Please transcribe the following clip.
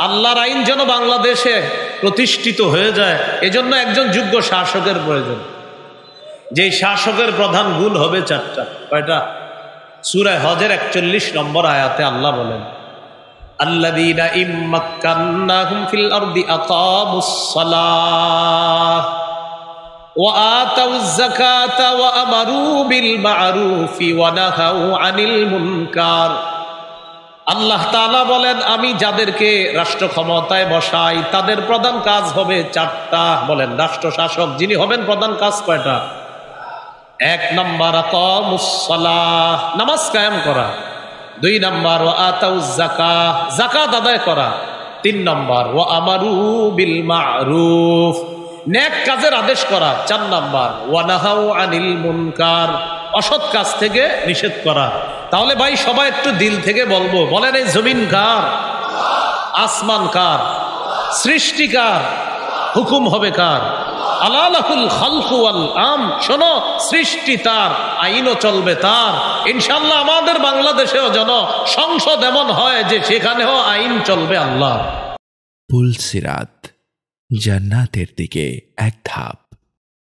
আল্লাহর আইন যেন বাংলাদেশে প্রতিষ্ঠিত হয়ে যায়, এজন্য একজন যোগ্য শাসকের প্রয়োজন। যেই শাসকের প্রধান গুণ হবে চারটা। কয়টা? সূরা হজের ৪১ নম্বর আয়াতে আল্লাহ বলেন, আল্লাযীনা ইম্মাক্কান্নাহুম ফিল আরদি আকামুস সালাহ ওয়া আতাউয যাকাতা ওয়া আমারু বিল মা'রুফি ওয়া নাহাউ আনিল মুনকার। আল্লাহ তাআলা বলেন, আমি যাদেরকে রাষ্ট্র ক্ষমতায় বসাই তাদের প্রধান কাজ হবে চারটা। বলেন, রাষ্ট্র শাসক যিনি হবেন প্রধান কাজ কয়টা? ১ নম্বর আকামুস সালাহ, নামাজ কায়েম করা। ২ নম্বর ওয়া আতাউয যাকাত, যাকাত আদায় করা। ৩ নম্বর ওয়া আমারু বিল মা'রুফ, নেক কাজের আদেশ করা। ৪ নম্বর ওয়া নাহাউ আনিল মুনকার, অসৎ কাজ থেকে নিষেধ করা। তাহলে ভাই সবাই একটু দিল থেকে বলবো, বলেন এই জমিন কার? আসমান কার? সৃষ্টি কার? হুকুম হবে কার? আলা লাহুল খালকু ওয়াল আমর। শোনো, সৃষ্টি তার, আইনও চলবে তার। ইনশাআল্লাহ আমাদের বাংলাদেশেও যেন সংসদ এমন হয় যে সেখানেও আইন চলবে আল্লাহ। পুলসিরাত, জান্নাতের দিকে এক ধাপ।